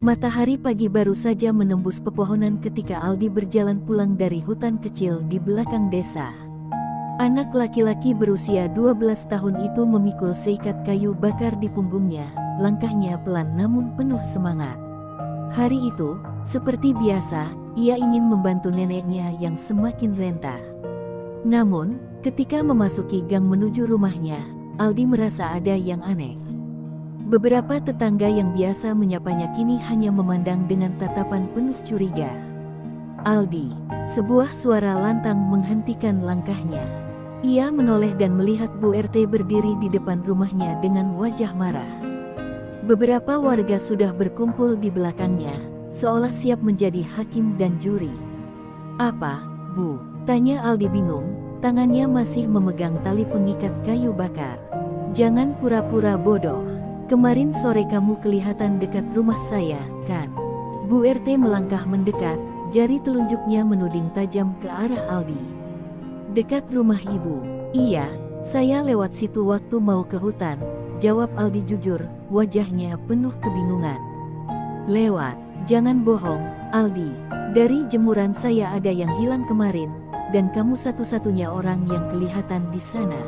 Matahari pagi baru saja menembus pepohonan ketika Aldi berjalan pulang dari hutan kecil di belakang desa. Anak laki-laki berusia 12 tahun itu memikul seikat kayu bakar di punggungnya, langkahnya pelan namun penuh semangat. Hari itu, seperti biasa, ia ingin membantu neneknya yang semakin renta. Namun, ketika memasuki gang menuju rumahnya, Aldi merasa ada yang aneh. Beberapa tetangga yang biasa menyapanya kini hanya memandang dengan tatapan penuh curiga. "Aldi," sebuah suara lantang menghentikan langkahnya. Ia menoleh dan melihat Bu RT berdiri di depan rumahnya dengan wajah marah. Beberapa warga sudah berkumpul di belakangnya, seolah siap menjadi hakim dan juri. "Apa, Bu?" tanya Aldi bingung, tangannya masih memegang tali pengikat kayu bakar. "Jangan pura-pura bodoh. Kemarin sore kamu kelihatan dekat rumah saya, kan?" Bu RT melangkah mendekat, jari telunjuknya menuding tajam ke arah Aldi. "Dekat rumah ibu?" "Iya, saya lewat situ waktu mau ke hutan," jawab Aldi jujur, wajahnya penuh kebingungan. "Lewat? Jangan bohong, Aldi. Dari jemuran saya ada yang hilang kemarin, dan kamu satu-satunya orang yang kelihatan di sana,"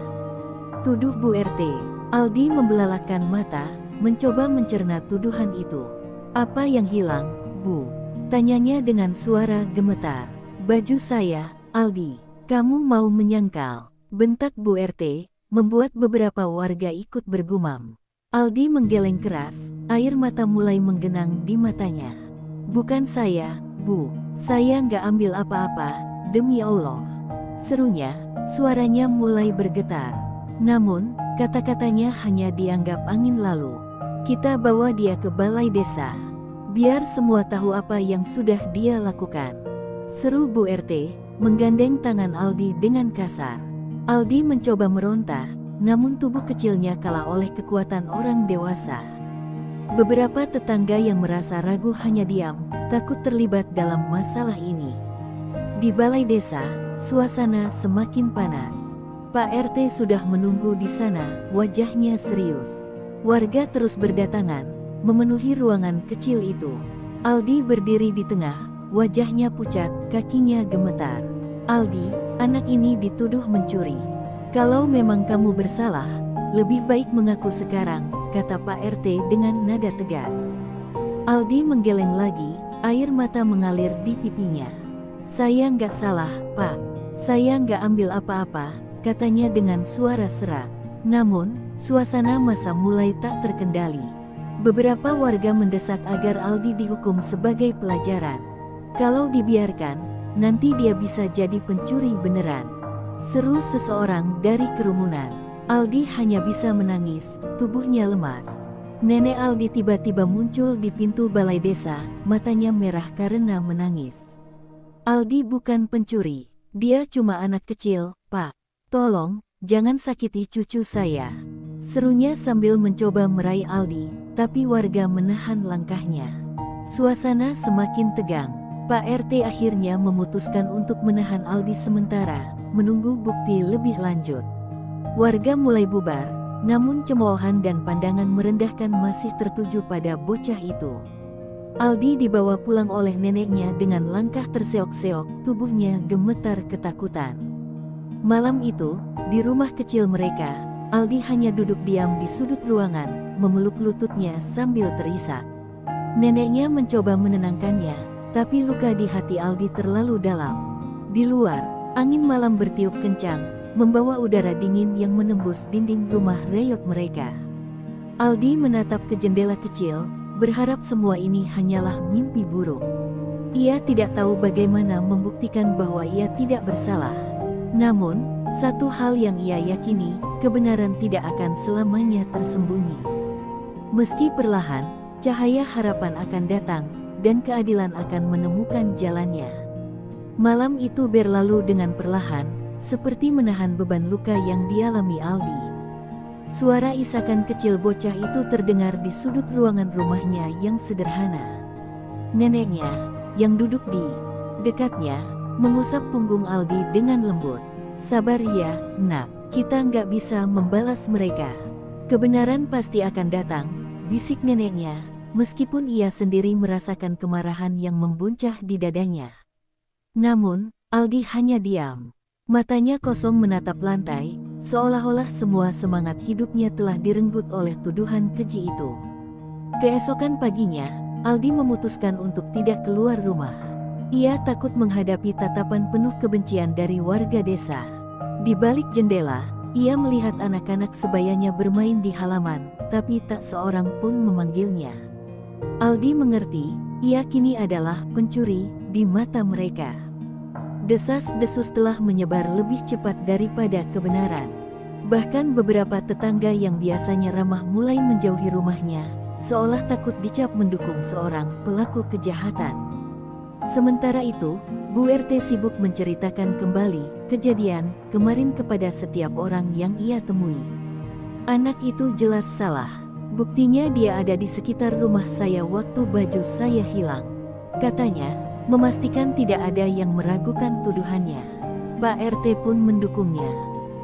tuduh Bu RT. Aldi membelalakan mata, mencoba mencerna tuduhan itu. "Apa yang hilang, Bu?" tanyanya dengan suara gemetar. "Baju saya, Aldi. Kamu mau menyangkal?" bentak Bu RT, membuat beberapa warga ikut bergumam. Aldi menggeleng keras, air mata mulai menggenang di matanya. "Bukan saya, Bu. Saya nggak ambil apa-apa, demi Allah," serunya, suaranya mulai bergetar. Namun, kata-katanya hanya dianggap angin lalu. "Kita bawa dia ke balai desa. Biar semua tahu apa yang sudah dia lakukan," seru Bu RT, menggandeng tangan Aldi dengan kasar. Aldi mencoba meronta, namun tubuh kecilnya kalah oleh kekuatan orang dewasa. Beberapa tetangga yang merasa ragu hanya diam, takut terlibat dalam masalah ini. Di balai desa, suasana semakin panas. Pak RT sudah menunggu di sana, wajahnya serius. Warga terus berdatangan, memenuhi ruangan kecil itu. Aldi berdiri di tengah, wajahnya pucat, kakinya gemetar. "Aldi, anak ini dituduh mencuri. Kalau memang kamu bersalah, lebih baik mengaku sekarang," kata Pak RT dengan nada tegas. Aldi menggeleng lagi, air mata mengalir di pipinya. "Saya nggak salah, Pak. Saya nggak ambil apa-apa," katanya dengan suara serak. Namun, suasana massa mulai tak terkendali. Beberapa warga mendesak agar Aldi dihukum sebagai pelajaran. "Kalau dibiarkan, nanti dia bisa jadi pencuri beneran," seru seseorang dari kerumunan. Aldi hanya bisa menangis, tubuhnya lemas. Nenek Aldi tiba-tiba muncul di pintu balai desa, matanya merah karena menangis. "Aldi bukan pencuri. Dia cuma anak kecil, Pak. Tolong, jangan sakiti cucu saya," serunya sambil mencoba meraih Aldi, tapi warga menahan langkahnya. Suasana semakin tegang. Pak RT akhirnya memutuskan untuk menahan Aldi sementara, menunggu bukti lebih lanjut. Warga mulai bubar, namun cemoohan dan pandangan merendahkan masih tertuju pada bocah itu. Aldi dibawa pulang oleh neneknya dengan langkah terseok-seok, tubuhnya gemetar ketakutan. Malam itu, di rumah kecil mereka, Aldi hanya duduk diam di sudut ruangan, memeluk lututnya sambil terisak. Neneknya mencoba menenangkannya, tapi luka di hati Aldi terlalu dalam. Di luar, angin malam bertiup kencang, membawa udara dingin yang menembus dinding rumah reyot mereka. Aldi menatap ke jendela kecil, berharap semua ini hanyalah mimpi buruk. Ia tidak tahu bagaimana membuktikan bahwa ia tidak bersalah. Namun, satu hal yang ia yakini, kebenaran tidak akan selamanya tersembunyi. Meski perlahan, cahaya harapan akan datang, dan keadilan akan menemukan jalannya. Malam itu berlalu dengan perlahan, seperti menahan beban luka yang dialami Aldi. Suara isakan kecil bocah itu terdengar di sudut ruangan rumahnya yang sederhana. Neneknya, yang duduk di dekatnya, mengusap punggung Aldi dengan lembut. "Sabar ya, nak. Kita nggak bisa membalas mereka. Kebenaran pasti akan datang," bisik neneknya, meskipun ia sendiri merasakan kemarahan yang membuncah di dadanya. Namun, Aldi hanya diam. Matanya kosong menatap lantai, seolah-olah semua semangat hidupnya telah direnggut oleh tuduhan keji itu. Keesokan paginya, Aldi memutuskan untuk tidak keluar rumah. Ia takut menghadapi tatapan penuh kebencian dari warga desa. Di balik jendela, ia melihat anak-anak sebayanya bermain di halaman, tapi tak seorang pun memanggilnya. Aldi mengerti, ia kini adalah pencuri di mata mereka. Desas-desus telah menyebar lebih cepat daripada kebenaran. Bahkan beberapa tetangga yang biasanya ramah mulai menjauhi rumahnya, seolah takut dicap mendukung seorang pelaku kejahatan. Sementara itu, Bu RT sibuk menceritakan kembali kejadian kemarin kepada setiap orang yang ia temui. Anak itu jelas salah. Buktinya dia ada di sekitar rumah saya waktu baju saya hilang. Katanya, memastikan tidak ada yang meragukan tuduhannya. Pak RT pun mendukungnya.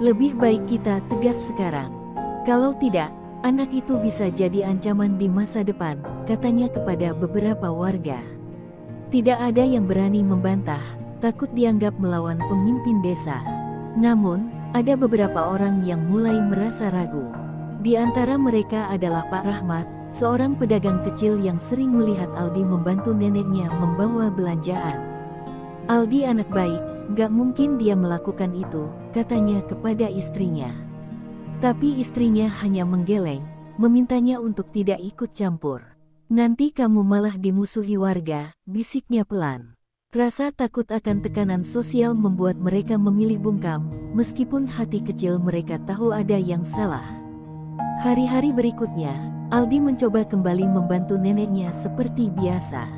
Lebih baik kita tegas sekarang. Kalau tidak, anak itu bisa jadi ancaman di masa depan, katanya kepada beberapa warga. Tidak ada yang berani membantah, takut dianggap melawan pemimpin desa. Namun, ada beberapa orang yang mulai merasa ragu. Di antara mereka adalah Pak Rahmat, seorang pedagang kecil yang sering melihat Aldi membantu neneknya membawa belanjaan. Aldi anak baik, gak mungkin dia melakukan itu, katanya kepada istrinya. Tapi istrinya hanya menggeleng, memintanya untuk tidak ikut campur. Nanti kamu malah dimusuhi warga, bisiknya pelan. Rasa takut akan tekanan sosial membuat mereka memilih bungkam, meskipun hati kecil mereka tahu ada yang salah. Hari-hari berikutnya, Aldi mencoba kembali membantu neneknya seperti biasa.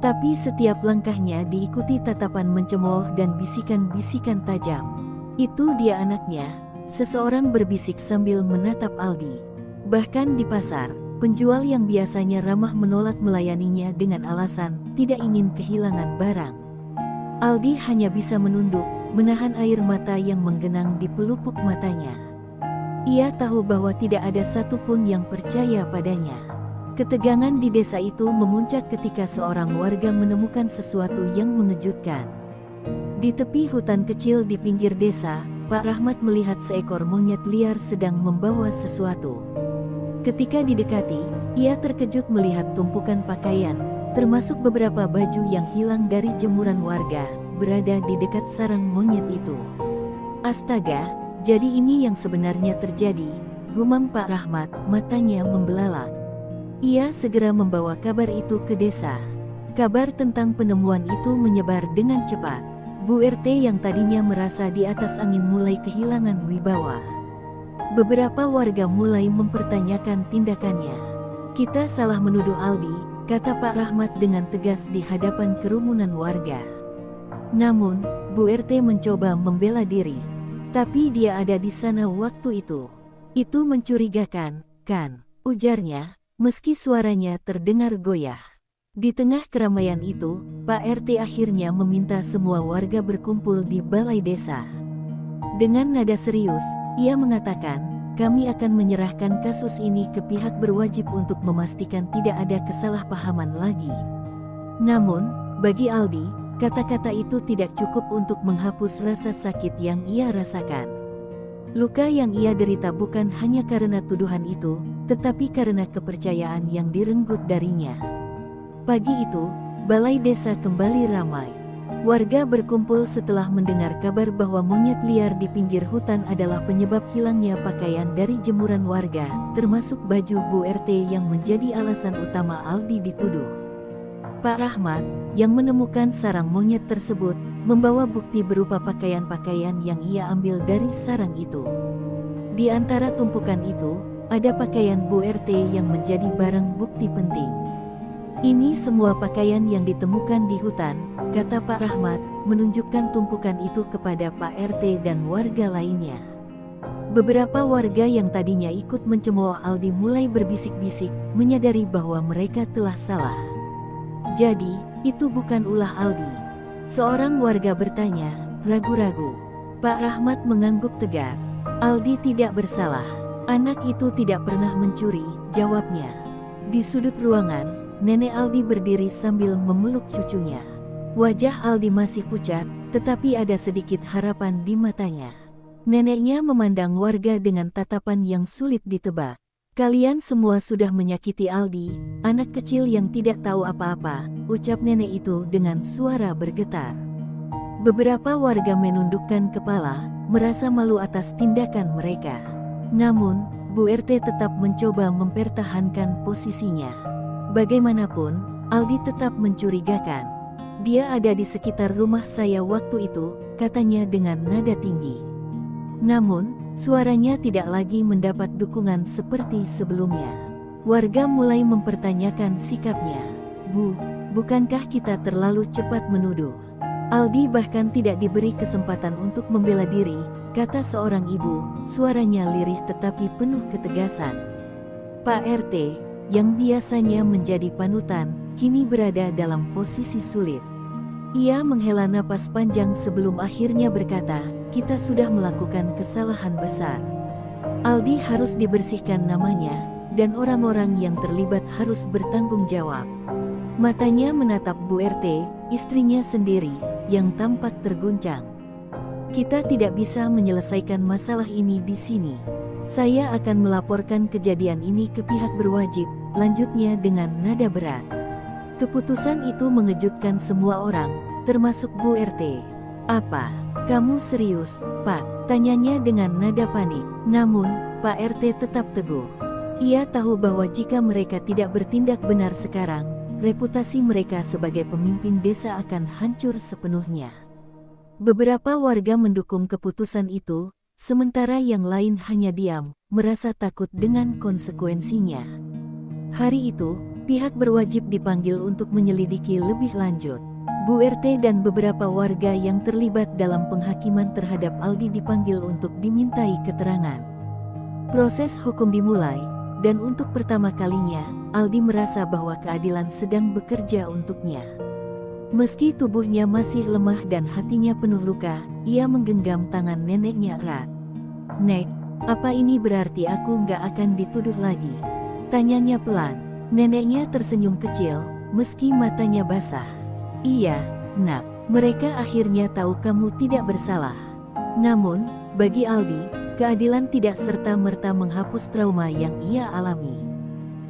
Tapi setiap langkahnya diikuti tatapan mencemooh dan bisikan-bisikan tajam. Itu dia anaknya, seseorang berbisik sambil menatap Aldi. Bahkan di pasar, penjual yang biasanya ramah menolak melayaninya dengan alasan tidak ingin kehilangan barang. Aldi hanya bisa menunduk, menahan air mata yang menggenang di pelupuk matanya. Ia tahu bahwa tidak ada satupun yang percaya padanya. Ketegangan di desa itu memuncak ketika seorang warga menemukan sesuatu yang mengejutkan. Di tepi hutan kecil di pinggir desa, Pak Rahmat melihat seekor monyet liar sedang membawa sesuatu. Ketika didekati, ia terkejut melihat tumpukan pakaian, termasuk beberapa baju yang hilang dari jemuran warga, berada di dekat sarang monyet itu. Astaga! Jadi ini yang sebenarnya terjadi, gumam Pak Rahmat, matanya membelalak. Ia segera membawa kabar itu ke desa. Kabar tentang penemuan itu menyebar dengan cepat. Bu RT yang tadinya merasa di atas angin mulai kehilangan wibawa. Beberapa warga mulai mempertanyakan tindakannya. Kita salah menuduh Aldi, kata Pak Rahmat dengan tegas di hadapan kerumunan warga. Namun, Bu RT mencoba membela diri. Tapi dia ada di sana waktu itu. Itu mencurigakan, kan? Ujarnya, meski suaranya terdengar goyah. Di tengah keramaian itu, Pak RT akhirnya meminta semua warga berkumpul di balai desa. Dengan nada serius, ia mengatakan, kami akan menyerahkan kasus ini ke pihak berwajib untuk memastikan tidak ada kesalahpahaman lagi. Namun, bagi Aldi, kata-kata itu tidak cukup untuk menghapus rasa sakit yang ia rasakan. Luka yang ia derita bukan hanya karena tuduhan itu, tetapi karena kepercayaan yang direnggut darinya. Pagi itu, balai desa kembali ramai. Warga berkumpul setelah mendengar kabar bahwa monyet liar di pinggir hutan adalah penyebab hilangnya pakaian dari jemuran warga, termasuk baju Bu RT yang menjadi alasan utama Aldi dituduh. Pak Rahmat, yang menemukan sarang monyet tersebut, membawa bukti berupa pakaian-pakaian yang ia ambil dari sarang itu. Di antara tumpukan itu, ada pakaian Bu RT yang menjadi barang bukti penting. Ini semua pakaian yang ditemukan di hutan, kata Pak Rahmat, menunjukkan tumpukan itu kepada Pak RT dan warga lainnya. Beberapa warga yang tadinya ikut mencemooh Aldi mulai berbisik-bisik, menyadari bahwa mereka telah salah. Jadi, itu bukan ulah Aldi. Seorang warga bertanya, ragu-ragu. Pak Rahmat mengangguk tegas. Aldi tidak bersalah. Anak itu tidak pernah mencuri, jawabnya. Di sudut ruangan, nenek Aldi berdiri sambil memeluk cucunya. Wajah Aldi masih pucat, tetapi ada sedikit harapan di matanya. Neneknya memandang warga dengan tatapan yang sulit ditebak. "Kalian semua sudah menyakiti Aldi, anak kecil yang tidak tahu apa-apa," ucap nenek itu dengan suara bergetar. Beberapa warga menundukkan kepala, merasa malu atas tindakan mereka. Namun, Bu RT tetap mencoba mempertahankan posisinya. "Bagaimanapun, Aldi tetap mencurigakan. Dia ada di sekitar rumah saya waktu itu," katanya dengan nada tinggi. Namun, suaranya tidak lagi mendapat dukungan seperti sebelumnya. Warga mulai mempertanyakan sikapnya. "Bu, bukankah kita terlalu cepat menuduh? Aldi bahkan tidak diberi kesempatan untuk membela diri," kata seorang ibu, suaranya lirih tetapi penuh ketegasan. Pak RT, yang biasanya menjadi panutan, kini berada dalam posisi sulit. Ia menghela napas panjang sebelum akhirnya berkata, "Kita sudah melakukan kesalahan besar. Aldi harus dibersihkan namanya, dan orang-orang yang terlibat harus bertanggung jawab." Matanya menatap Bu RT, istrinya sendiri, yang tampak terguncang. "Kita tidak bisa menyelesaikan masalah ini di sini. Saya akan melaporkan kejadian ini ke pihak berwajib," lanjutnya dengan nada berat. Keputusan itu mengejutkan semua orang, termasuk Bu RT. "Apa? Kamu serius, Pak?" tanyanya dengan nada panik. Namun, Pak RT tetap teguh. Ia tahu bahwa jika mereka tidak bertindak benar sekarang, reputasi mereka sebagai pemimpin desa akan hancur sepenuhnya. Beberapa warga mendukung keputusan itu, sementara yang lain hanya diam, merasa takut dengan konsekuensinya. Hari itu, pihak berwajib dipanggil untuk menyelidiki lebih lanjut. Bu RT dan beberapa warga yang terlibat dalam penghakiman terhadap Aldi dipanggil untuk dimintai keterangan. Proses hukum dimulai, dan untuk pertama kalinya, Aldi merasa bahwa keadilan sedang bekerja untuknya. Meski tubuhnya masih lemah dan hatinya penuh luka, ia menggenggam tangan neneknya erat. "Nek, apa ini berarti aku nggak akan dituduh lagi?" tanyanya pelan. Neneknya tersenyum kecil, meski matanya basah. "Iya, Nak, mereka akhirnya tahu kamu tidak bersalah." Namun, bagi Aldi, keadilan tidak serta-merta menghapus trauma yang ia alami.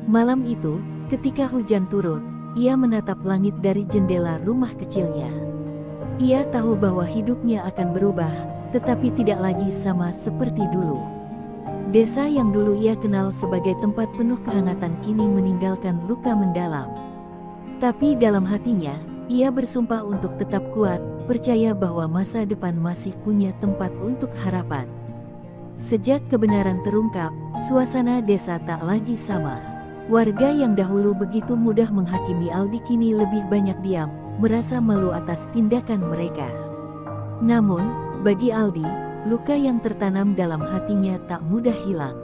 Malam itu, ketika hujan turun, ia menatap langit dari jendela rumah kecilnya. Ia tahu bahwa hidupnya akan berubah, tetapi tidak lagi sama seperti dulu. Desa yang dulu ia kenal sebagai tempat penuh kehangatan kini meninggalkan luka mendalam. Tapi dalam hatinya, ia bersumpah untuk tetap kuat, percaya bahwa masa depan masih punya tempat untuk harapan. Sejak kebenaran terungkap, suasana desa tak lagi sama. Warga yang dahulu begitu mudah menghakimi Aldi kini lebih banyak diam, merasa malu atas tindakan mereka. Namun, bagi Aldi, luka yang tertanam dalam hatinya tak mudah hilang.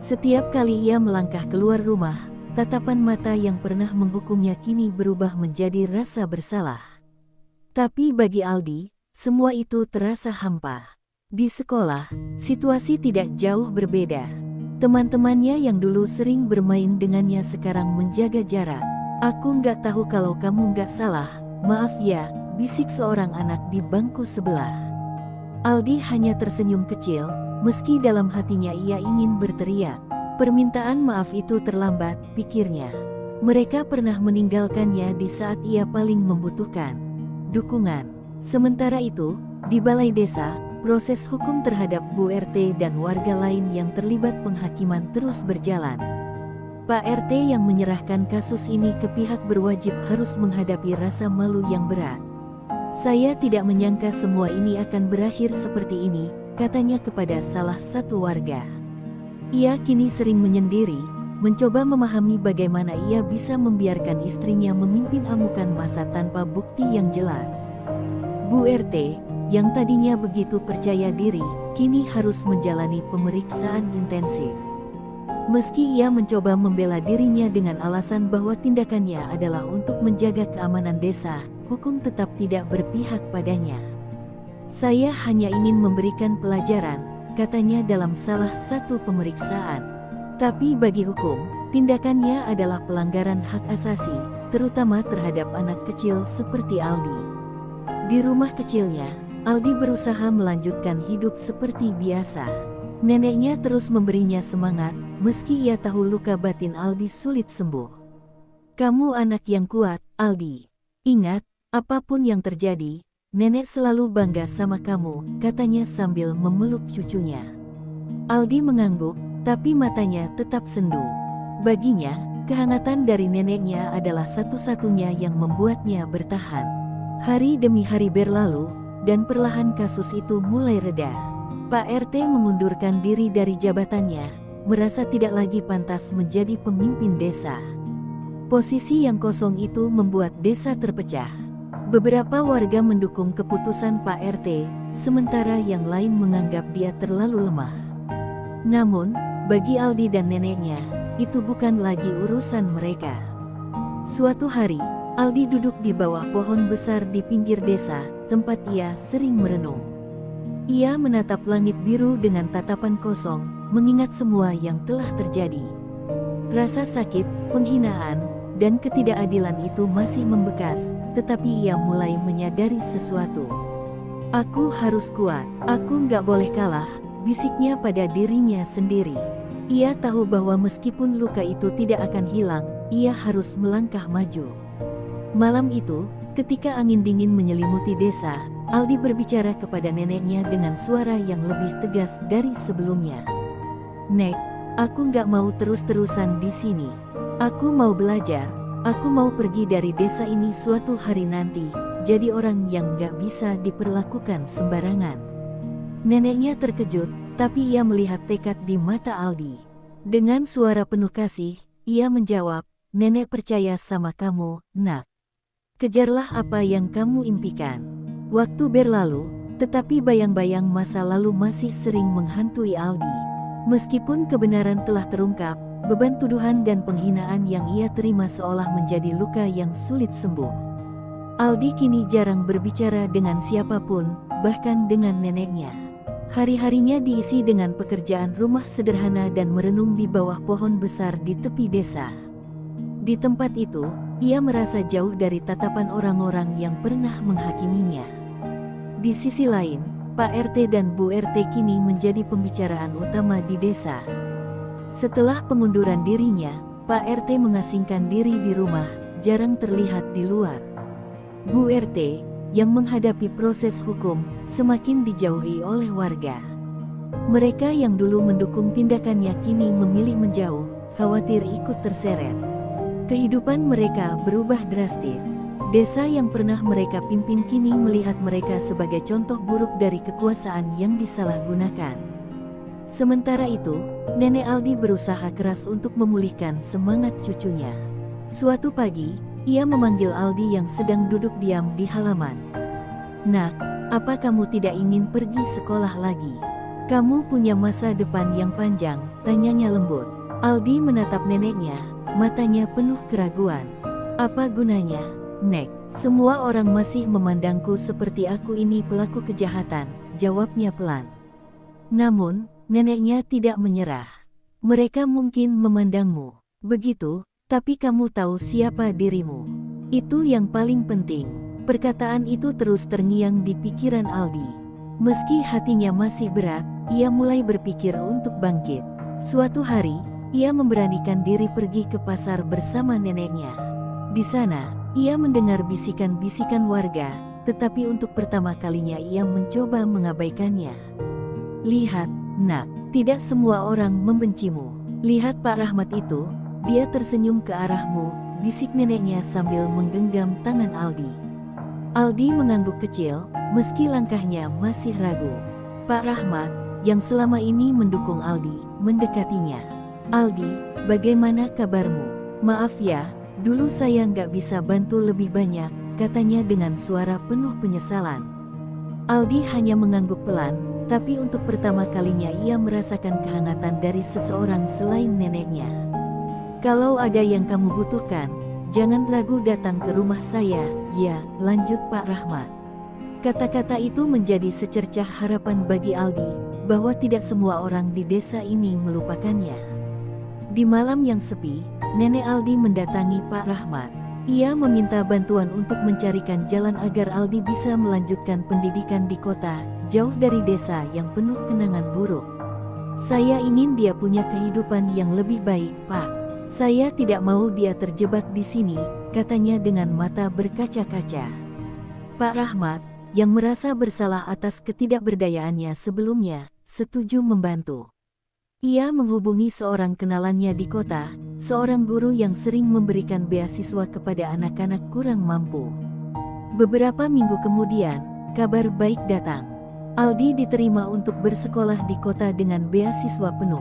Setiap kali ia melangkah keluar rumah, tatapan mata yang pernah menghukumnya kini berubah menjadi rasa bersalah. Tapi bagi Aldi, semua itu terasa hampa. Di sekolah, situasi tidak jauh berbeda. Teman-temannya yang dulu sering bermain dengannya sekarang menjaga jarak. "Aku nggak tahu kalau kamu nggak salah, maaf ya," bisik seorang anak di bangku sebelah. Aldi hanya tersenyum kecil, meski dalam hatinya ia ingin berteriak. Permintaan maaf itu terlambat, pikirnya. Mereka pernah meninggalkannya di saat ia paling membutuhkan dukungan. Sementara itu, di balai desa, proses hukum terhadap Bu RT dan warga lain yang terlibat penghakiman terus berjalan. Pak RT yang menyerahkan kasus ini ke pihak berwajib harus menghadapi rasa malu yang berat. "Saya tidak menyangka semua ini akan berakhir seperti ini," katanya kepada salah satu warga. Ia kini sering menyendiri, mencoba memahami bagaimana ia bisa membiarkan istrinya memimpin amukan massa tanpa bukti yang jelas. Bu RT, yang tadinya begitu percaya diri, kini harus menjalani pemeriksaan intensif. Meski ia mencoba membela dirinya dengan alasan bahwa tindakannya adalah untuk menjaga keamanan desa, hukum tetap tidak berpihak padanya. "Saya hanya ingin memberikan pelajaran," katanya dalam salah satu pemeriksaan. Tapi bagi hukum, Tindakannya adalah pelanggaran hak asasi, terutama terhadap anak kecil seperti Aldi. Di rumah kecilnya, Aldi berusaha melanjutkan hidup seperti biasa. Neneknya terus memberinya semangat, meski ia tahu luka batin Aldi sulit sembuh. "Kamu anak yang kuat, Aldi. Ingat, apapun yang terjadi, nenek selalu bangga sama kamu," katanya sambil memeluk cucunya. Aldi mengangguk, tapi matanya tetap sendu. Baginya, kehangatan dari neneknya adalah satu-satunya yang membuatnya bertahan. Hari demi hari berlalu, dan perlahan kasus itu mulai reda. Pak RT mengundurkan diri dari jabatannya, merasa tidak lagi pantas menjadi pemimpin desa. Posisi yang kosong itu membuat desa terpecah. Beberapa warga mendukung keputusan Pak RT, sementara yang lain menganggap dia terlalu lemah. Namun, bagi Aldi dan neneknya, itu bukan lagi urusan mereka. Suatu hari, Aldi duduk di bawah pohon besar di pinggir desa, tempat ia sering merenung. Ia menatap langit biru dengan tatapan kosong, mengingat semua yang telah terjadi. Rasa sakit, penghinaan, dan ketidakadilan itu masih membekas, tetapi ia mulai menyadari sesuatu. "Aku harus kuat, aku nggak boleh kalah," bisiknya pada dirinya sendiri. Ia tahu bahwa meskipun luka itu tidak akan hilang, ia harus melangkah maju. Malam itu, ketika angin dingin menyelimuti desa, Aldi berbicara kepada neneknya dengan suara yang lebih tegas dari sebelumnya. "Nek, aku nggak mau terus-terusan di sini. Aku mau belajar, aku mau pergi dari desa ini suatu hari nanti, jadi orang yang nggak bisa diperlakukan sembarangan." Neneknya terkejut, tapi ia melihat tekad di mata Aldi. Dengan suara penuh kasih, ia menjawab, "Nenek percaya sama kamu, Nak. Kejarlah apa yang kamu impikan." Waktu berlalu, tetapi bayang-bayang masa lalu masih sering menghantui Aldi. Meskipun kebenaran telah terungkap, beban tuduhan dan penghinaan yang ia terima seolah menjadi luka yang sulit sembuh. Aldi kini jarang berbicara dengan siapapun, bahkan dengan neneknya. Hari-harinya diisi dengan pekerjaan rumah sederhana dan merenung di bawah pohon besar di tepi desa. Di tempat itu, ia merasa jauh dari tatapan orang-orang yang pernah menghakiminya. Di sisi lain, Pak RT dan Bu RT kini menjadi pembicaraan utama di desa. Setelah pengunduran dirinya, Pak RT mengasingkan diri di rumah, jarang terlihat di luar. Bu RT, yang menghadapi proses hukum, semakin dijauhi oleh warga. Mereka yang dulu mendukung tindakannya kini memilih menjauh, khawatir ikut terseret. Kehidupan mereka berubah drastis. Desa yang pernah mereka pimpin kini melihat mereka sebagai contoh buruk dari kekuasaan yang disalahgunakan. Sementara itu, Nenek Aldi berusaha keras untuk memulihkan semangat cucunya. Suatu pagi, ia memanggil Aldi yang sedang duduk diam di halaman. "Nak, apa kamu tidak ingin pergi sekolah lagi? Kamu punya masa depan yang panjang," tanyanya lembut. Aldi menatap neneknya, matanya penuh keraguan. "Apa gunanya, Nek? Semua orang masih memandangku seperti aku ini pelaku kejahatan," jawabnya pelan. Namun, neneknya tidak menyerah. "Mereka mungkin memandangmu begitu, tapi kamu tahu siapa dirimu. Itu yang paling penting." Perkataan itu terus terngiang di pikiran Aldi. Meski hatinya masih berat, ia mulai berpikir untuk bangkit. Suatu hari, ia memberanikan diri pergi ke pasar bersama neneknya. Di sana, ia mendengar bisikan-bisikan warga, tetapi untuk pertama kalinya ia mencoba mengabaikannya. "Lihat, Nak, tidak semua orang membencimu. Lihat Pak Rahmat itu, dia tersenyum ke arahmu," bisik neneknya sambil menggenggam tangan Aldi. Aldi mengangguk kecil, meski langkahnya masih ragu. Pak Rahmat, yang selama ini mendukung Aldi, mendekatinya. "Aldi, bagaimana kabarmu? Maaf ya, dulu saya nggak bisa bantu lebih banyak," katanya dengan suara penuh penyesalan. Aldi hanya mengangguk pelan, tapi untuk pertama kalinya ia merasakan kehangatan dari seseorang selain neneknya. "Kalau ada yang kamu butuhkan, jangan ragu datang ke rumah saya, ya," lanjut Pak Rahmat. Kata-kata itu menjadi secercah harapan bagi Aldi, bahwa tidak semua orang di desa ini melupakannya. Di malam yang sepi, Nenek Aldi mendatangi Pak Rahmat. Ia meminta bantuan untuk mencarikan jalan agar Aldi bisa melanjutkan pendidikan di kota, jauh dari desa yang penuh kenangan buruk. Saya ingin dia punya kehidupan yang lebih baik, Pak. Saya tidak mau dia terjebak di sini, katanya dengan mata berkaca-kaca. Pak Rahmat, yang merasa bersalah atas ketidakberdayaannya sebelumnya, setuju membantu. Ia menghubungi seorang kenalannya di kota, seorang guru yang sering memberikan beasiswa kepada anak-anak kurang mampu. Beberapa minggu kemudian, kabar baik datang. Aldi diterima untuk bersekolah di kota dengan beasiswa penuh.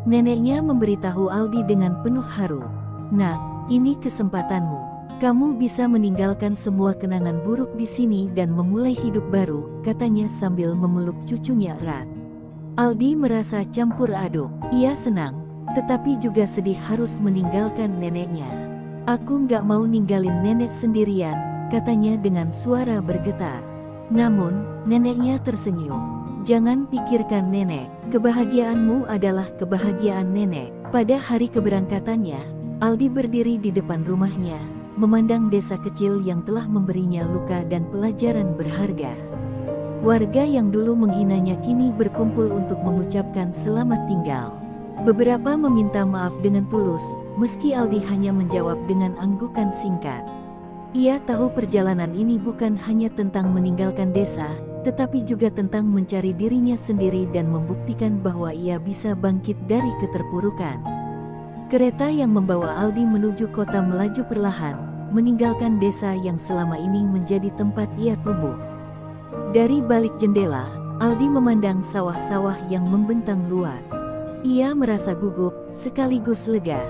Neneknya memberitahu Aldi dengan penuh haru. "Nak, ini kesempatanmu. Kamu bisa meninggalkan semua kenangan buruk di sini dan memulai hidup baru," katanya sambil memeluk cucunya erat. Aldi merasa campur aduk. Ia senang, tetapi juga sedih harus meninggalkan neneknya. "Aku nggak mau ninggalin nenek sendirian," katanya dengan suara bergetar. Namun, neneknya tersenyum. "Jangan pikirkan nenek, kebahagiaanmu adalah kebahagiaan nenek." Pada hari keberangkatannya, Aldi berdiri di depan rumahnya, memandang desa kecil yang telah memberinya luka dan pelajaran berharga. Warga yang dulu menghinanya kini berkumpul untuk mengucapkan selamat tinggal. Beberapa meminta maaf dengan tulus, meski Aldi hanya menjawab dengan anggukan singkat. Ia tahu perjalanan ini bukan hanya tentang meninggalkan desa, tetapi juga tentang mencari dirinya sendiri dan membuktikan bahwa ia bisa bangkit dari keterpurukan. Kereta yang membawa Aldi menuju kota melaju perlahan, meninggalkan desa yang selama ini menjadi tempat ia tumbuh. Dari balik jendela, Aldi memandang sawah-sawah yang membentang luas. Ia merasa gugup, sekaligus lega.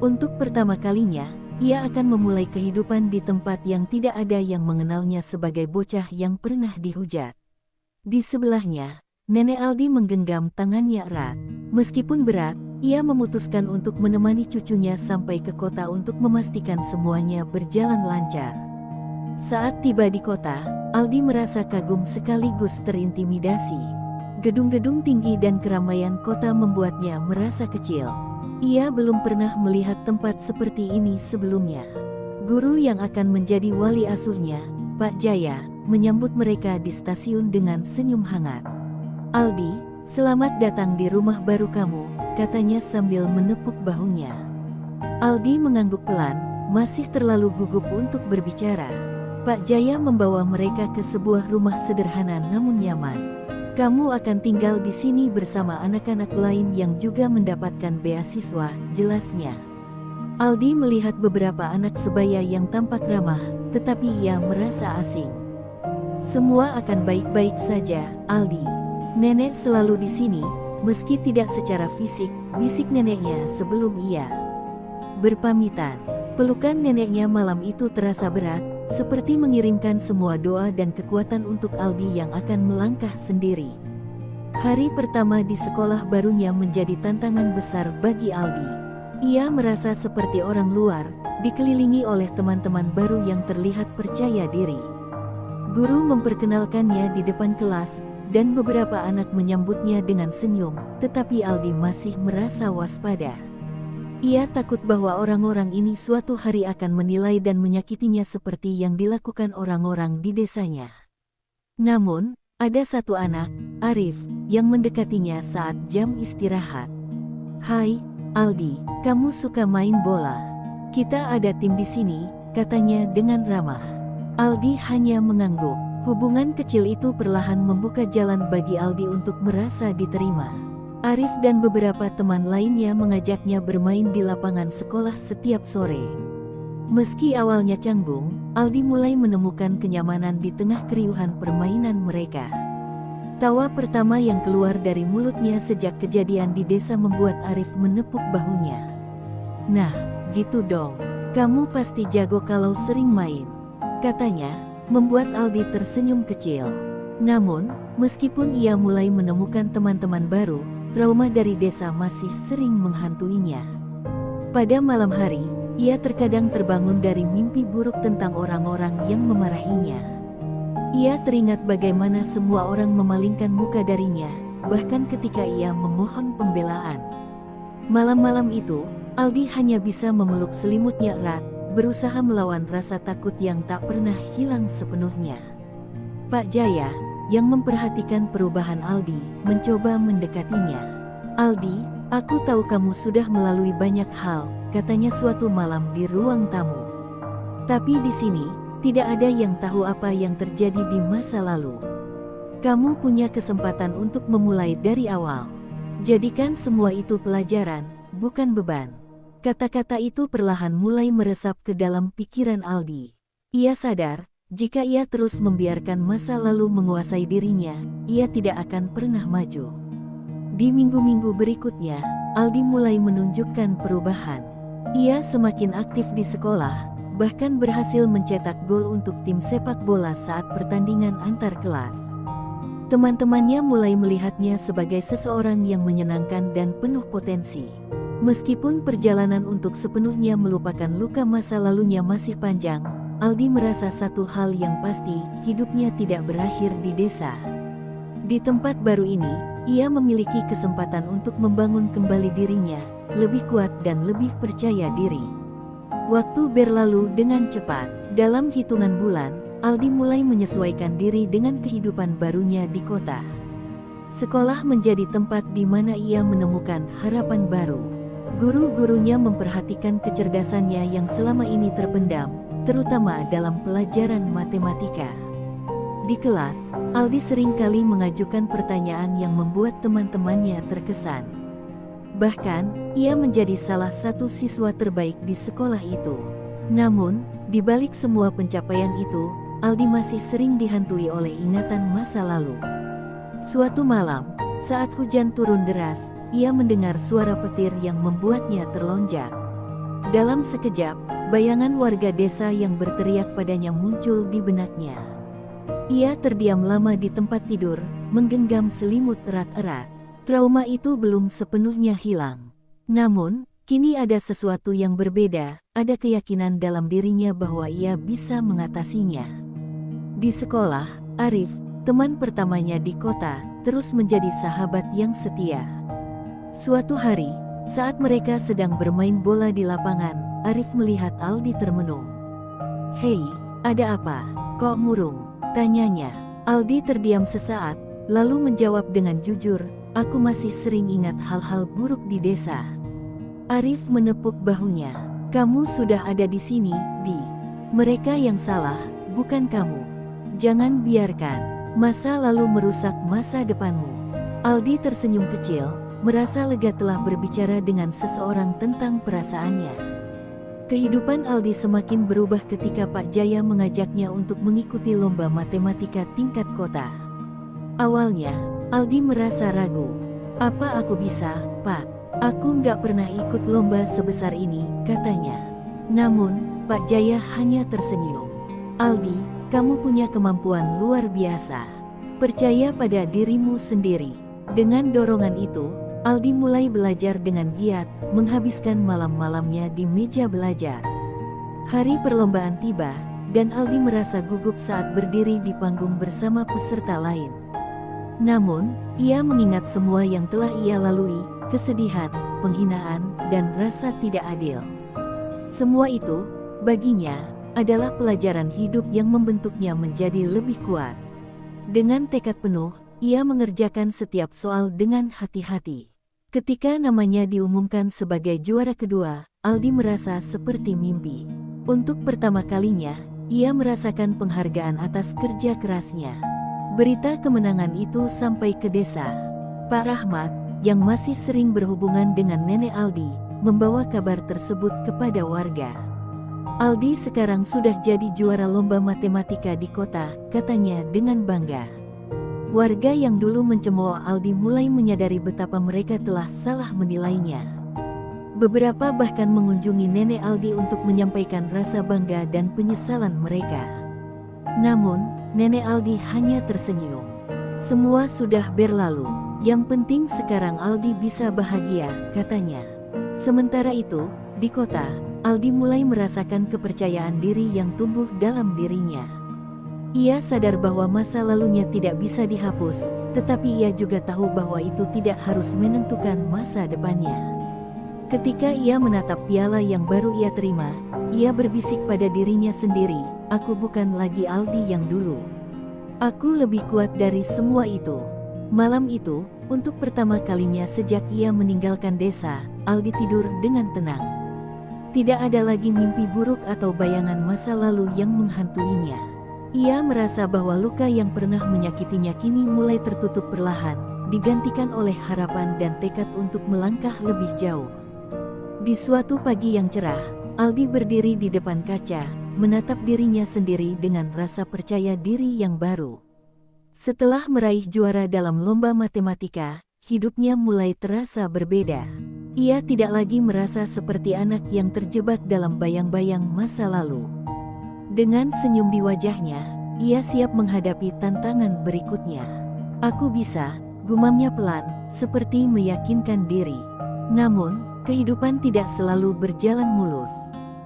Untuk pertama kalinya, ia akan memulai kehidupan di tempat yang tidak ada yang mengenalnya sebagai bocah yang pernah dihujat. Di sebelahnya, Nenek Aldi menggenggam tangannya erat. Meskipun berat, ia memutuskan untuk menemani cucunya sampai ke kota untuk memastikan semuanya berjalan lancar. Saat tiba di kota, Aldi merasa kagum sekaligus terintimidasi. Gedung-gedung tinggi dan keramaian kota membuatnya merasa kecil. Ia belum pernah melihat tempat seperti ini sebelumnya. Guru yang akan menjadi wali asuhnya, Pak Jaya, menyambut mereka di stasiun dengan senyum hangat. "Aldi, selamat datang di rumah baru kamu," katanya sambil menepuk bahunya. Aldi mengangguk pelan, masih terlalu gugup untuk berbicara. Pak Jaya membawa mereka ke sebuah rumah sederhana namun nyaman. "Kamu akan tinggal di sini bersama anak-anak lain yang juga mendapatkan beasiswa," jelasnya. Aldi melihat beberapa anak sebaya yang tampak ramah, tetapi ia merasa asing. "Semua akan baik-baik saja, Aldi. Nenek selalu di sini, meski tidak secara fisik," bisik neneknya sebelum ia berpamitan. Pelukan neneknya malam itu terasa berat, seperti mengirimkan semua doa dan kekuatan untuk Aldi yang akan melangkah sendiri. Hari pertama di sekolah barunya menjadi tantangan besar bagi Aldi. Ia merasa seperti orang luar, dikelilingi oleh teman-teman baru yang terlihat percaya diri. Guru memperkenalkannya di depan kelas, dan beberapa anak menyambutnya dengan senyum, tetapi Aldi masih merasa waspada. Ia takut bahwa orang-orang ini suatu hari akan menilai dan menyakitinya seperti yang dilakukan orang-orang di desanya. Namun, ada satu anak, Arif, yang mendekatinya saat jam istirahat. "Hai, Aldi, kamu suka main bola? Kita ada tim di sini," katanya dengan ramah. Aldi hanya mengangguk. Hubungan kecil itu perlahan membuka jalan bagi Aldi untuk merasa diterima. Arif dan beberapa teman lainnya mengajaknya bermain di lapangan sekolah setiap sore. Meski awalnya canggung, Aldi mulai menemukan kenyamanan di tengah keriuhan permainan mereka. Tawa pertama yang keluar dari mulutnya sejak kejadian di desa membuat Arif menepuk bahunya. "Nah, gitu dong. Kamu pasti jago kalau sering main," katanya, membuat Aldi tersenyum kecil. Namun, meskipun ia mulai menemukan teman-teman baru, trauma dari desa masih sering menghantuinya. Pada malam hari, ia terkadang terbangun dari mimpi buruk tentang orang-orang yang memarahinya. Ia teringat bagaimana semua orang memalingkan muka darinya, bahkan ketika ia memohon pembelaan. Malam-malam itu, Aldi hanya bisa memeluk selimutnya erat, berusaha melawan rasa takut yang tak pernah hilang sepenuhnya. Pak Jaya, yang memperhatikan perubahan Aldi, mencoba mendekatinya. "Aldi, aku tahu kamu sudah melalui banyak hal," katanya suatu malam di ruang tamu. "Tapi di sini, tidak ada yang tahu apa yang terjadi di masa lalu. Kamu punya kesempatan untuk memulai dari awal. Jadikan semua itu pelajaran, bukan beban." Kata-kata itu perlahan mulai meresap ke dalam pikiran Aldi. Ia sadar, jika ia terus membiarkan masa lalu menguasai dirinya, ia tidak akan pernah maju. Di minggu-minggu berikutnya, Aldi mulai menunjukkan perubahan. Ia semakin aktif di sekolah, bahkan berhasil mencetak gol untuk tim sepak bola saat pertandingan antar kelas. Teman-temannya mulai melihatnya sebagai seseorang yang menyenangkan dan penuh potensi. Meskipun perjalanan untuk sepenuhnya melupakan luka masa lalunya masih panjang, Aldi merasa satu hal yang pasti, hidupnya tidak berakhir di desa. Di tempat baru ini, ia memiliki kesempatan untuk membangun kembali dirinya, lebih kuat dan lebih percaya diri. Waktu berlalu dengan cepat. Dalam hitungan bulan, Aldi mulai menyesuaikan diri dengan kehidupan barunya di kota. Sekolah menjadi tempat di mana ia menemukan harapan baru. Guru-gurunya memperhatikan kecerdasannya yang selama ini terpendam, terutama dalam pelajaran matematika. Di kelas, Aldi seringkali mengajukan pertanyaan yang membuat teman-temannya terkesan. Bahkan, ia menjadi salah satu siswa terbaik di sekolah itu. Namun, di balik semua pencapaian itu, Aldi masih sering dihantui oleh ingatan masa lalu. Suatu malam, saat hujan turun deras, ia mendengar suara petir yang membuatnya terlonjak. Dalam sekejap, bayangan warga desa yang berteriak padanya muncul di benaknya. Ia terdiam lama di tempat tidur, menggenggam selimut erat-erat. Trauma itu belum sepenuhnya hilang. Namun, kini ada sesuatu yang berbeda, ada keyakinan dalam dirinya bahwa ia bisa mengatasinya. Di sekolah, Arif, teman pertamanya di kota, terus menjadi sahabat yang setia. Suatu hari, saat mereka sedang bermain bola di lapangan, Arif melihat Aldi termenung. "Hei, ada apa? Kok murung?" tanyanya. Aldi terdiam sesaat, lalu menjawab dengan jujur, "Aku masih sering ingat hal-hal buruk di desa." Arif menepuk bahunya. "Kamu sudah ada di sini, Di. Mereka yang salah, bukan kamu. Jangan biarkan masa lalu merusak masa depanmu." Aldi tersenyum kecil, merasa lega telah berbicara dengan seseorang tentang perasaannya. Kehidupan Aldi semakin berubah ketika Pak Jaya mengajaknya untuk mengikuti lomba matematika tingkat kota. Awalnya, Aldi merasa ragu. "Apa aku bisa, Pak? Aku nggak pernah ikut lomba sebesar ini," katanya. Namun, Pak Jaya hanya tersenyum. "Aldi, kamu punya kemampuan luar biasa. Percaya pada dirimu sendiri." Dengan dorongan itu, Aldi mulai belajar dengan giat, menghabiskan malam-malamnya di meja belajar. Hari perlombaan tiba, dan Aldi merasa gugup saat berdiri di panggung bersama peserta lain. Namun, ia mengingat semua yang telah ia lalui, kesedihan, penghinaan, dan rasa tidak adil. Semua itu, baginya, adalah pelajaran hidup yang membentuknya menjadi lebih kuat. Dengan tekad penuh, ia mengerjakan setiap soal dengan hati-hati. Ketika namanya diumumkan sebagai juara kedua, Aldi merasa seperti mimpi. Untuk pertama kalinya, ia merasakan penghargaan atas kerja kerasnya. Berita kemenangan itu sampai ke desa. Pak Rahmat, yang masih sering berhubungan dengan nenek Aldi, membawa kabar tersebut kepada warga. "Aldi sekarang sudah jadi juara lomba matematika di kota," katanya dengan bangga. Warga yang dulu mencemooh Aldi mulai menyadari betapa mereka telah salah menilainya. Beberapa bahkan mengunjungi nenek Aldi untuk menyampaikan rasa bangga dan penyesalan mereka. Namun, nenek Aldi hanya tersenyum. "Semua sudah berlalu. Yang penting sekarang Aldi bisa bahagia," katanya. Sementara itu, di kota, Aldi mulai merasakan kepercayaan diri yang tumbuh dalam dirinya. Ia sadar bahwa masa lalunya tidak bisa dihapus, tetapi ia juga tahu bahwa itu tidak harus menentukan masa depannya. Ketika ia menatap piala yang baru ia terima, ia berbisik pada dirinya sendiri, "Aku bukan lagi Aldi yang dulu. Aku lebih kuat dari semua itu." Malam itu, untuk pertama kalinya sejak ia meninggalkan desa, Aldi tidur dengan tenang. Tidak ada lagi mimpi buruk atau bayangan masa lalu yang menghantuinya. Ia merasa bahwa luka yang pernah menyakitinya kini mulai tertutup perlahan, digantikan oleh harapan dan tekad untuk melangkah lebih jauh. Di suatu pagi yang cerah, Aldi berdiri di depan kaca, menatap dirinya sendiri dengan rasa percaya diri yang baru. Setelah meraih juara dalam lomba matematika, hidupnya mulai terasa berbeda. Ia tidak lagi merasa seperti anak yang terjebak dalam bayang-bayang masa lalu. Dengan senyum di wajahnya, ia siap menghadapi tantangan berikutnya. "Aku bisa," gumamnya pelan, seperti meyakinkan diri. Namun, kehidupan tidak selalu berjalan mulus.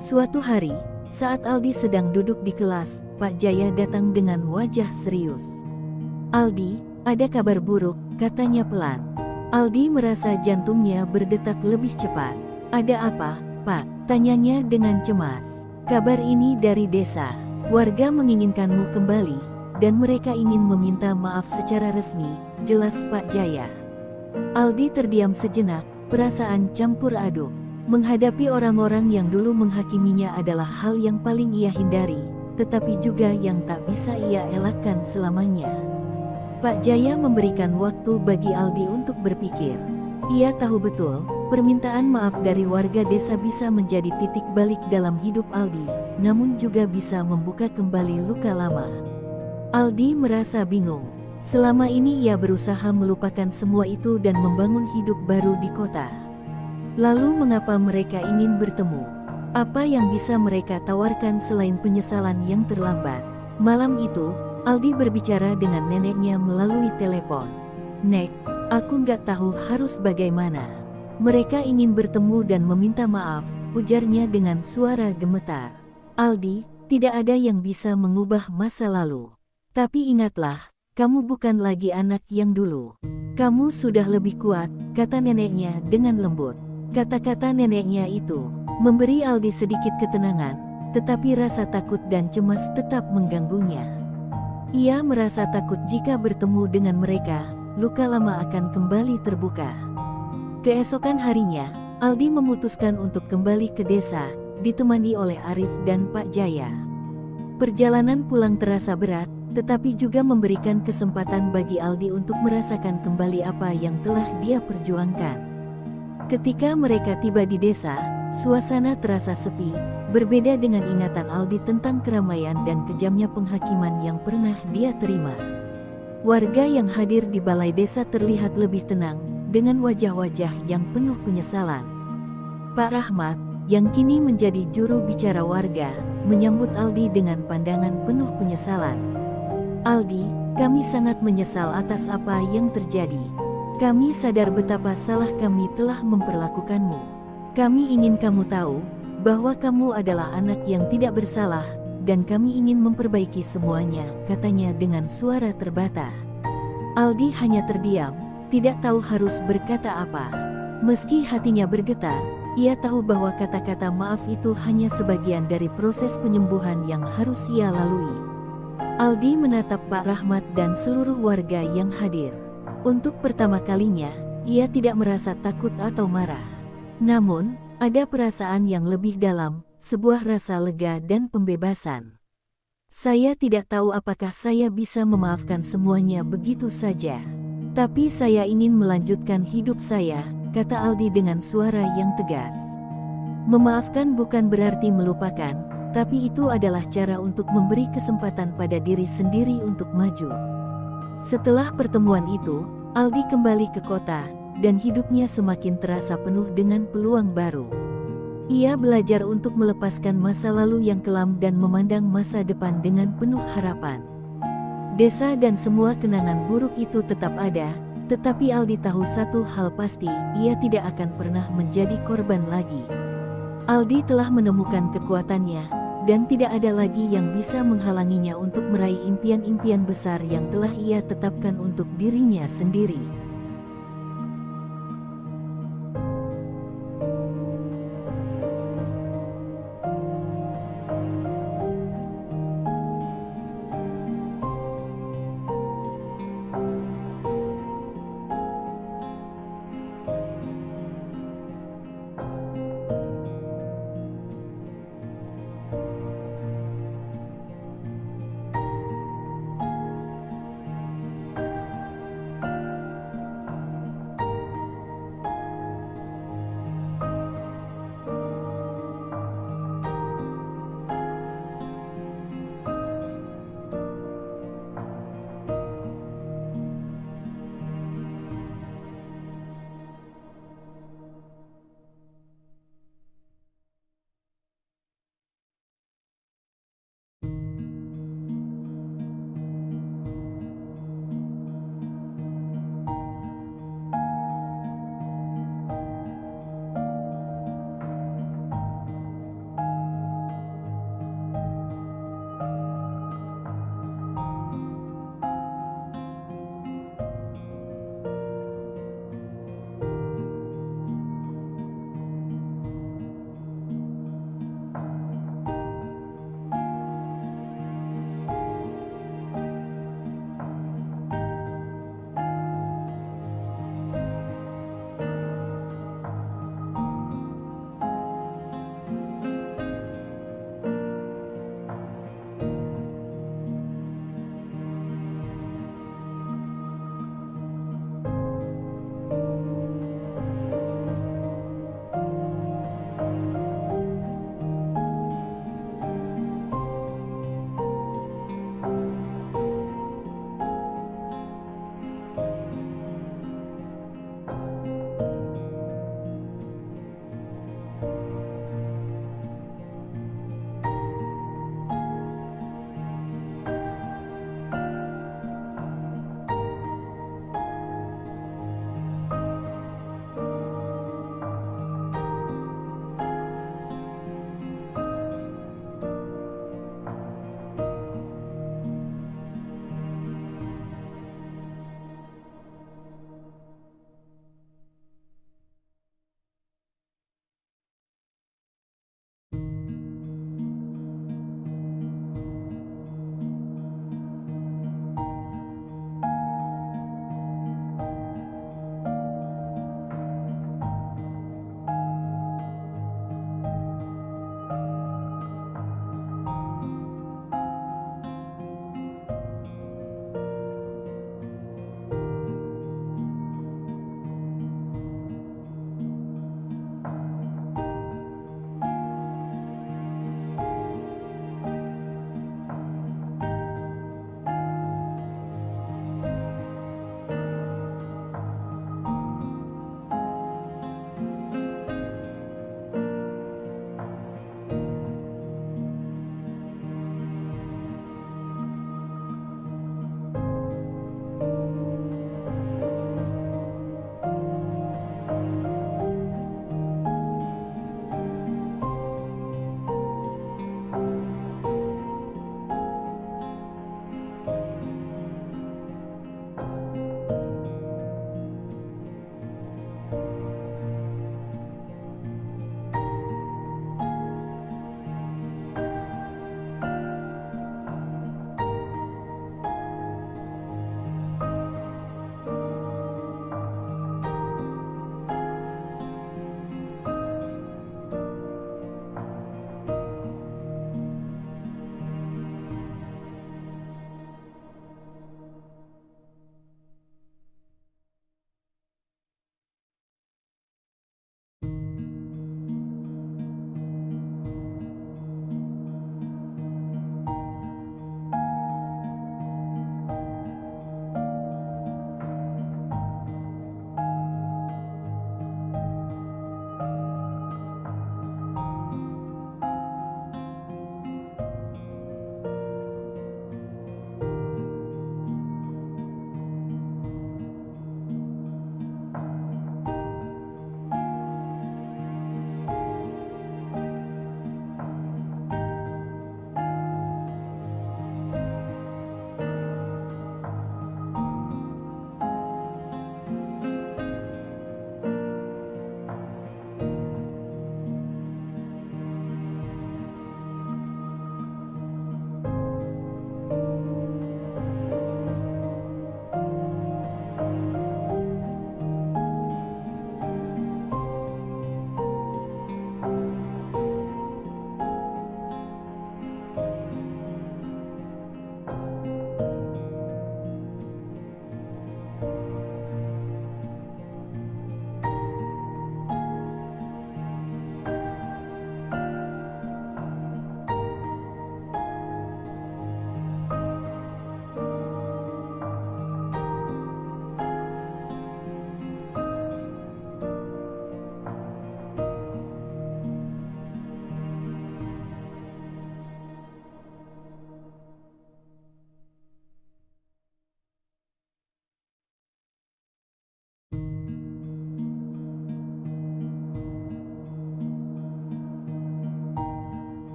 Suatu hari, saat Aldi sedang duduk di kelas, Pak Jaya datang dengan wajah serius. "Aldi, ada kabar buruk," katanya pelan. Aldi merasa jantungnya berdetak lebih cepat. "Ada apa, Pak?" tanyanya dengan cemas. "Kabar ini dari desa. Warga menginginkanmu kembali, dan mereka ingin meminta maaf secara resmi," jelas Pak Jaya. Aldi terdiam sejenak, perasaan campur aduk. Menghadapi orang-orang yang dulu menghakiminya adalah hal yang paling ia hindari, tetapi juga yang tak bisa ia elakkan selamanya. Pak Jaya memberikan waktu bagi Aldi untuk berpikir. Ia tahu betul, permintaan maaf dari warga desa bisa menjadi titik balik dalam hidup Aldi, namun juga bisa membuka kembali luka lama. Aldi merasa bingung. Selama ini ia berusaha melupakan semua itu dan membangun hidup baru di kota. Lalu mengapa mereka ingin bertemu? Apa yang bisa mereka tawarkan selain penyesalan yang terlambat? Malam itu, Aldi berbicara dengan neneknya melalui telepon. "Nek, aku nggak tahu harus bagaimana. Mereka ingin bertemu dan meminta maaf," ujarnya dengan suara gemetar. "Aldi, tidak ada yang bisa mengubah masa lalu. Tapi ingatlah, kamu bukan lagi anak yang dulu. Kamu sudah lebih kuat," kata neneknya dengan lembut. Kata-kata neneknya itu memberi Aldi sedikit ketenangan, tetapi rasa takut dan cemas tetap mengganggunya. Ia merasa takut jika bertemu dengan mereka, luka lama akan kembali terbuka. Keesokan harinya, Aldi memutuskan untuk kembali ke desa, ditemani oleh Arif dan Pak Jaya. Perjalanan pulang terasa berat, tetapi juga memberikan kesempatan bagi Aldi untuk merasakan kembali apa yang telah dia perjuangkan. Ketika mereka tiba di desa, suasana terasa sepi, berbeda dengan ingatan Aldi tentang keramaian dan kejamnya penghakiman yang pernah dia terima. Warga yang hadir di balai desa terlihat lebih tenang, dengan wajah-wajah yang penuh penyesalan. Pak Rahmat, yang kini menjadi juru bicara warga, menyambut Aldi dengan pandangan penuh penyesalan. "Aldi, kami sangat menyesal atas apa yang terjadi. Kami sadar betapa salah kami telah memperlakukanmu. Kami ingin kamu tahu bahwa kamu adalah anak yang tidak bersalah, dan kami ingin memperbaiki semuanya," katanya dengan suara terbata. Aldi hanya terdiam, tidak tahu harus berkata apa. Meski hatinya bergetar, ia tahu bahwa kata-kata maaf itu hanya sebagian dari proses penyembuhan yang harus ia lalui. Aldi menatap Pak Rahmat dan seluruh warga yang hadir. Untuk pertama kalinya, ia tidak merasa takut atau marah. Namun, ada perasaan yang lebih dalam, sebuah rasa lega dan pembebasan. "Saya tidak tahu apakah saya bisa memaafkan semuanya begitu saja. Tapi saya ingin melanjutkan hidup saya," kata Aldi dengan suara yang tegas. Memaafkan bukan berarti melupakan, tapi itu adalah cara untuk memberi kesempatan pada diri sendiri untuk maju. Setelah pertemuan itu, Aldi kembali ke kota, dan hidupnya semakin terasa penuh dengan peluang baru. Ia belajar untuk melepaskan masa lalu yang kelam dan memandang masa depan dengan penuh harapan. Desa dan semua kenangan buruk itu tetap ada, tetapi Aldi tahu satu hal pasti, ia tidak akan pernah menjadi korban lagi. Aldi telah menemukan kekuatannya, dan tidak ada lagi yang bisa menghalanginya untuk meraih impian-impian besar yang telah ia tetapkan untuk dirinya sendiri.